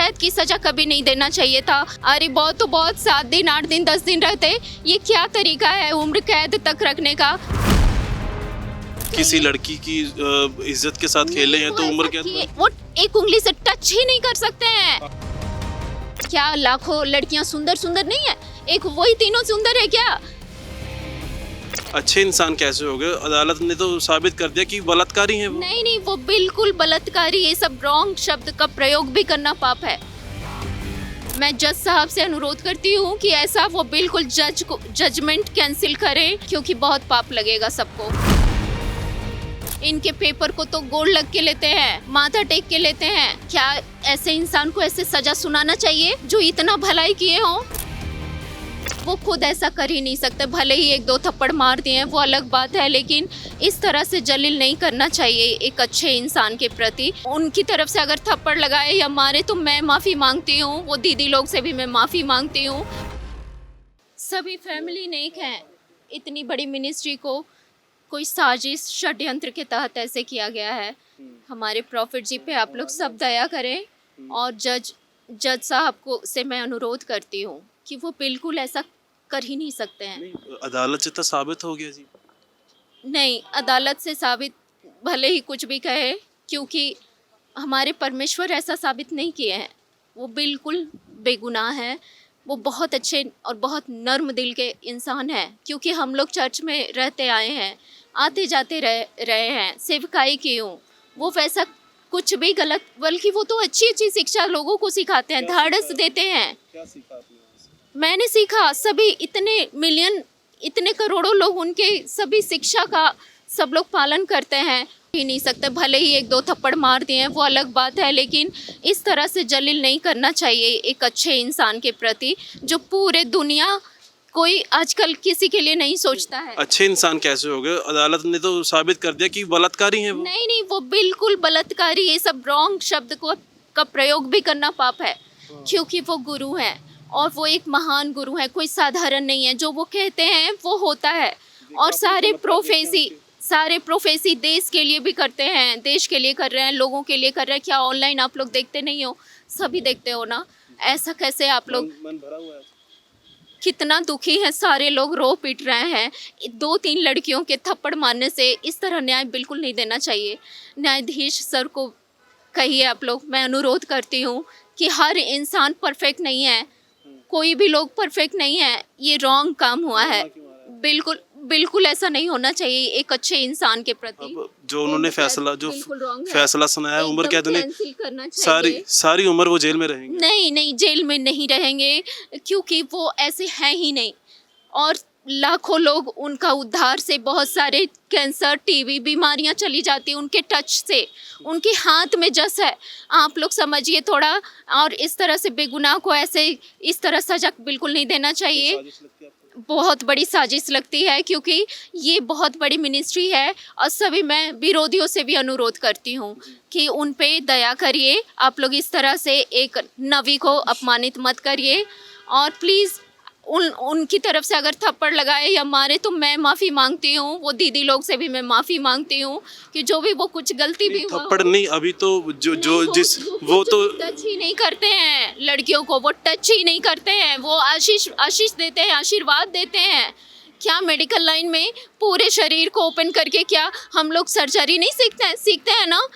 कैद की सजा कभी नहीं देना चाहिए था। अरे बहुत तो बहुत 7 दिन 8 दिन 10 दिन रहते, ये क्या तरीका है उम्र कैद तक रखने का। किसी लड़की की इज्जत के साथ खेले हैं तो उम्र कैद में वो एक उंगली से टच ही नहीं कर सकते हैं। क्या लाखों लड़कियां सुंदर सुंदर नहीं है, एक वही तीनों सुंदर है क्या? अच्छे इंसान कैसे हो गए? अदालत ने तो साबित कर दिया कि बलात्कारी हैं वो। नहीं नहीं, वो बिल्कुल बलात्कारी, ये सब रॉन्ग शब्द का प्रयोग भी करना पाप है। मैं जज साहब से अनुरोध करती हूँ कि ऐसा वो बिल्कुल जजमेंट कैंसिल करें, क्योंकि बहुत पाप लगेगा सबको। इनके पेपर को तो गोड़ लग के लेते हैं, माथा टेक के लेते हैं। क्या ऐसे इंसान को ऐसे सजा सुनाना चाहिए जो इतना भलाई किए हों? वो खुद ऐसा कर ही नहीं सकते, भले ही 1-2 थप्पड़ मार दिए हैं वो अलग बात है, लेकिन इस तरह से जलील नहीं करना चाहिए एक अच्छे इंसान के प्रति। उनकी तरफ से अगर थप्पड़ लगाए या मारे तो मैं माफ़ी मांगती हूँ, वो दीदी लोग से भी मैं माफ़ी मांगती हूँ। सभी फैमिली नेक हैं। इतनी बड़ी मिनिस्ट्री को कोई साजिश षड्यंत्र के तहत ऐसे किया गया है। हमारे प्रॉफिट जी पे आप लोग सब दया करें, और जज साहब को से मैं अनुरोध करती हूँ कि वो बिल्कुल ऐसा कर ही नहीं सकते हैं। अदालत से तो साबित हो गया जी। नहीं, अदालत से साबित भले ही कुछ भी कहे, क्योंकि हमारे परमेश्वर ऐसा साबित नहीं किए हैं। वो बिल्कुल बेगुनाह हैं। वो बहुत अच्छे और बहुत नर्म दिल के इंसान हैं, क्योंकि हम लोग चर्च में रहते आए हैं, आते जाते रहे हैं, सेवकाई की हूँ। वो वैसा कुछ भी गलत, बल्कि वो तो अच्छी अच्छी शिक्षा लोगों को सिखाते हैं, धाड़स देते हैं। क्या सीखा आपने? मैंने सीखा, सभी इतने मिलियन, इतने करोड़ों लोग उनके सभी शिक्षा का सब लोग पालन करते हैं। ही नहीं सकते, भले ही 1-2 थप्पड़ मार दिए हैं वो अलग बात है, लेकिन इस तरह से जलील नहीं करना चाहिए एक अच्छे इंसान के प्रति, जो पूरे दुनिया कोई आजकल किसी के लिए नहीं सोचता है। अच्छे इंसान कैसे हो गए? अदालत ने तो साबित कर दिया कि बलात्कारी हैं वो। नहीं नहीं, वो बिल्कुल बलात्कारी, ये सब रॉन्ग शब्द का प्रयोग भी करना पाप है, क्योंकि वो गुरु हैं और वो एक महान गुरु है, कोई साधारण नहीं है। जो वो कहते हैं वो होता है, और सारे प्रोफेसी देश के लिए भी करते हैं, देश के लिए कर रहे हैं, लोगों के लिए कर रहे हैं। क्या ऑनलाइन आप लोग देखते नहीं हो? सभी देखते हो ना। ऐसा कैसे आप लोग? मन भरा हुआ है। कितना दुखी है, सारे लोग रो पीट रहे हैं। 2-3 लड़कियों के थप्पड़ मारने से इस तरह न्याय बिल्कुल नहीं देना चाहिए। न्यायाधीश सर को कहिए आप लोग, मैं अनुरोध करती हूँ कि हर इंसान परफेक्ट नहीं है, कोई भी लोग परफेक्ट नहीं है। ये रॉन्ग काम हुआ है, बिल्कुल बिल्कुल ऐसा नहीं होना चाहिए एक अच्छे इंसान के प्रति। अब जो उन्होंने फैसला फैसला सुनाया उम्र कैद ने, कैंसिल करना चाहिए। सारी उम्र वो जेल में रहेंगे। नहीं नहीं, जेल में नहीं रहेंगे, क्योंकि वो ऐसे हैं ही नहीं। और लाखों लोग उनका उद्धार से, बहुत सारे कैंसर, टीबी बीमारियां चली जाती हैं उनके टच से। उनके हाथ में जस है, आप लोग समझिए थोड़ा। और इस तरह से बेगुनाह को ऐसे इस तरह सजा बिल्कुल नहीं देना चाहिए। बहुत बड़ी साजिश लगती है, क्योंकि ये बहुत बड़ी मिनिस्ट्री है। और सभी, मैं विरोधियों से भी अनुरोध करती हूँ कि उन पे दया करिए। आप लोग इस तरह से एक नवी को अपमानित मत करिए, और प्लीज़ उनकी तरफ से अगर थप्पड़ लगाए या मारे तो मैं माफ़ी मांगती हूँ। वो दीदी लोग से भी मैं माफ़ी मांगती हूँ कि जो भी वो कुछ गलती भी हुआ। थप्पड़ नहीं, अभी तो वो तो टच ही नहीं करते हैं लड़कियों को, वो टच ही नहीं करते हैं। वो आशीष देते हैं, आशीर्वाद देते हैं। क्या मेडिकल लाइन में पूरे शरीर को ओपन करके क्या हम लोग सर्जरी नहीं सीखते हैं ना?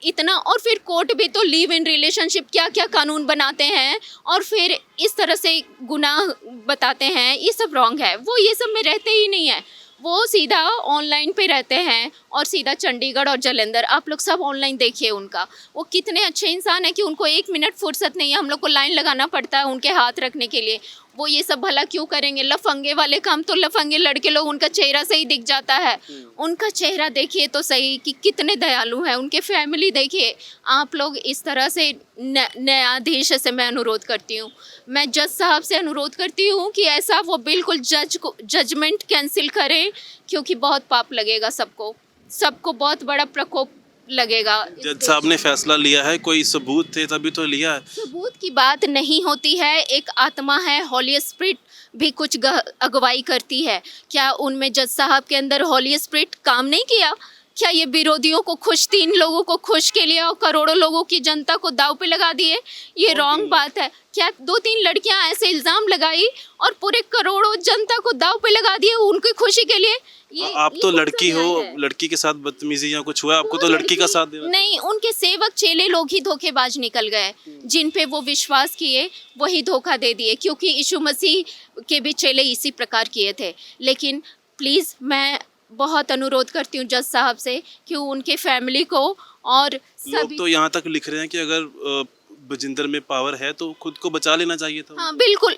इतना, और फिर कोर्ट भी तो लिव इन रिलेशनशिप क्या क्या कानून बनाते हैं, और फिर इस तरह से गुनाह बताते हैं। ये सब रॉन्ग है। वो ये सब में रहते ही नहीं है, वो सीधा ऑनलाइन पे रहते हैं, और सीधा चंडीगढ़ और जालंधर। आप लोग सब ऑनलाइन देखिए उनका, वो कितने अच्छे इंसान है कि उनको 1 मिनट फुर्सत नहीं है। हम लोग को लाइन लगाना पड़ता है उनके हाथ रखने के लिए। वो ये सब भला क्यों करेंगे? लफंगे वाले काम तो लफंगे लड़के लोग, उनका चेहरा से ही दिख जाता है। उनका चेहरा देखिए तो सही कि कितने दयालु हैं, उनके फैमिली देखिए। आप लोग इस तरह से, न्यायाधीश से मैं अनुरोध करती हूँ, मैं जज साहब से अनुरोध करती हूँ कि ऐसा वो बिल्कुल जजमेंट कैंसिल करें, क्योंकि बहुत पाप लगेगा सबको बहुत बड़ा प्रकोप लगेगा। जज साहब ने फैसला लिया है, कोई सबूत थे तभी तो लिया है। सबूत की बात नहीं होती है, एक आत्मा है, होली स्पिरिट भी कुछ अगुवाई करती है। क्या उनमें जज साहब के अंदर होली स्पिरिट काम नहीं किया? क्या ये विरोधियों को खुश, 3 लोगों को खुश के लिए और करोड़ों लोगों की जनता को दाव पे लगा दिए? ये रॉन्ग बात है। क्या 2-3 लड़कियां ऐसे इल्जाम लगाई और पूरे करोड़ों जनता को दाव पे लगा दिए उनकी खुशी के लिए? आप तो कौन सा लड़की हो, न्याय है? लड़की के साथ बदतमीजी या कुछ हुआ है? आपको वो तो लड़की का साथ देना नहीं, उनके सेवक चेले लोग ही धोखेबाज निकल गए। जिन पे वो विश्वास किए वही धोखा दे दिए, क्योंकि यीशु मसीह के भी चेले इसी प्रकार किए थे। लेकिन प्लीज़ मैं बहुत अनुरोध करती हूँ जज साहब से कि उनके फैमिली को और लोग सभी। तो यहाँ तक लिख रहे हैं कि अगर बजिंदर में पावर है तो खुद को बचा लेना चाहिए था। हाँ बिल्कुल,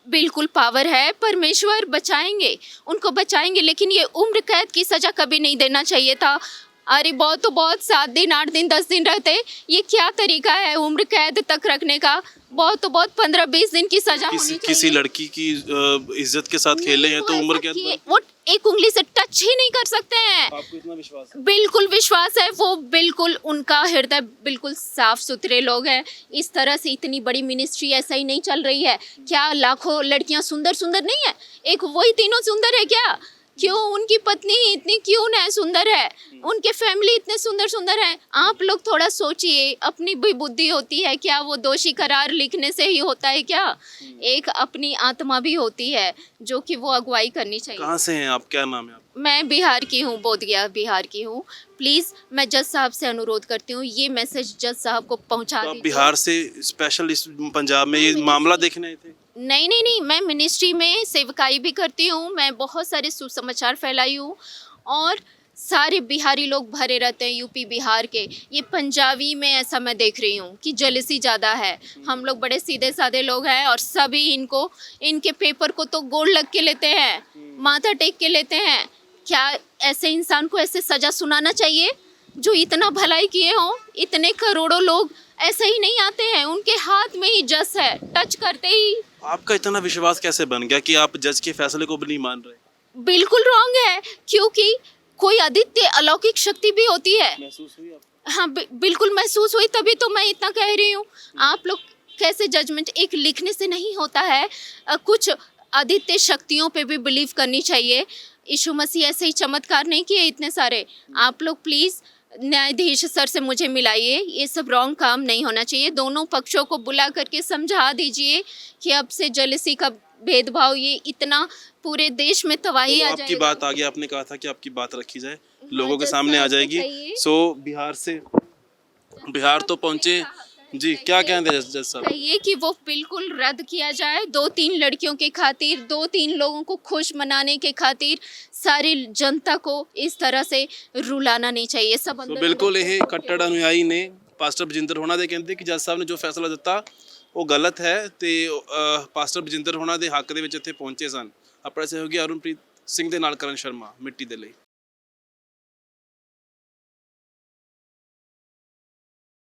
बिल्कुल पावर है, परमेश्वर बचाएंगे, उनको बचाएंगे, लेकिन ये उम्र कैद की सज़ा कभी नहीं देना चाहिए था। अरे बहुत तो बहुत 7 दिन, 8 दिन, 10 दिन रहते, ये क्या तरीका है उम्र कैद तक रखने का? बहुत तो बहुत 15-20 दिन की सज़ा होनी चाहिए। किसी लड़की की इज्जत के साथ खेले हैं तो वो उम्र ऐसा कैद किए, वो एक उंगली से टच ही नहीं कर सकते हैं। आपको इतना विश्वास है? बिल्कुल विश्वास है, वो बिल्कुल उनका हृदय बिल्कुल साफ सुथरे लोग हैं। इस तरह से इतनी बड़ी मिनिस्ट्री ऐसा ही नहीं चल रही है। क्या लाखों लड़कियां सुंदर सुंदर नहीं है? एक वही तीनों सुंदर है क्या? क्यों उनकी पत्नी इतनी क्यों है सुंदर है? उनके फैमिली इतने सुंदर सुंदर है? आप लोग थोड़ा सोचिए, अपनी भी बुद्धि होती है क्या? वो दोषी करार लिखने से ही होता है क्या? एक अपनी आत्मा भी होती है जो कि वो अगुवाई करनी चाहिए। कहाँ से हैं आप? क्या नाम है आप? मैं बिहार की हूँ, बोधगया बिहार की हूँ। प्लीज़ मैं जज साहब से अनुरोध करती हूँ, ये मैसेज जज साहब को पहुँचा तो आप दीजिए। बिहार से स्पेशल इस पंजाब में ये मामला देखने आए थे? नहीं नहीं नहीं, मैं मिनिस्ट्री में सेवकाई भी करती हूँ, मैं बहुत सारे सुसमाचार फैलाई हूँ और सारे बिहारी लोग भरे रहते हैं, यूपी बिहार के। ये पंजाबी में ऐसा मैं देख रही हूँ कि जेलसी ज़्यादा है। हम लोग बड़े सीधे साधे लोग हैं और सभी इनको, इनके पेपर को तो गोड़ लग के लेते हैं, माथा टेक के लेते हैं। क्या ऐसे इंसान को ऐसे सज़ा सुनाना चाहिए जो इतना भलाई किए हों? इतने करोड़ों लोग ऐसे ही नहीं आते हैं, उनके हाथ में ही जस है, टच करते ही। आपका इतना विश्वास कैसे बन गया कि आप जज के फैसले को भी नहीं मान रहे? बिल्कुल रॉन्ग है, क्योंकि कोई अद्वितीय अलौकिक शक्ति भी होती है। महसूस हुई आप? हाँ बिल्कुल महसूस हुई, तभी तो मैं इतना कह रही हूँ। आप लोग कैसे जजमेंट एक लिखने से नहीं होता है, कुछ अद्वितीय शक्तियों पे भी बिलीव करनी चाहिए। यीशु मसीह ऐसे ही चमत्कार नहीं किए इतने सारे। आप लोग प्लीज़ न्यायाधीश सर से मुझे मिलाइए, ये सब रॉन्ग काम नहीं होना चाहिए। दोनों पक्षों को बुला करके समझा दीजिए कि अब से जेलसी का भेदभाव ये इतना पूरे देश में तबाही आ आपकी जाएगा। बात आ गई, आपने कहा था कि आपकी बात रखी जाए, लोगों के जज सामने आ साहब को जाएगी। चाहिए। सो बिहार तो पहुंचे जी, क्या कहते हैं जज साहब? कहिए कि वो बिल्कुल रद्द किया जाए। 2-3 लड़कियों के खातिर, 2-3 लोगों को खुश मनाने के खातिर सारी जनता को इस तरह से रुलाना नहीं चाहिए। सब तो अंदर बिल्कुल ये कट्टर अनुयायी ने पास्टर बजिंदर होना दे कहते ਕਿ ਜੱਜ ਸਾਹਿਬ ਨੇ ਜੋ ਫੈਸਲਾ ਦਿੱਤਾ ਉਹ ਗਲਤ ਹੈ ਤੇ ਪਾਸਟਰ ਬਜਿੰਦਰ ਹੋਣਾ ਦੇ ਹੱਕ ਦੇ ਵਿੱਚ ਇੱਥੇ ਪਹੁੰਚੇ ਸਨ। ਆਪਣੇ ਸਹਿਯੋਗੀ ਅਰੁਣਪ੍ਰੀਤ ਸਿੰਘ ਦੇ ਨਾਲ ਕਰਨ ਸ਼ਰਮਾ ਮਿੱਟੀ ਦੇ ਲਈ।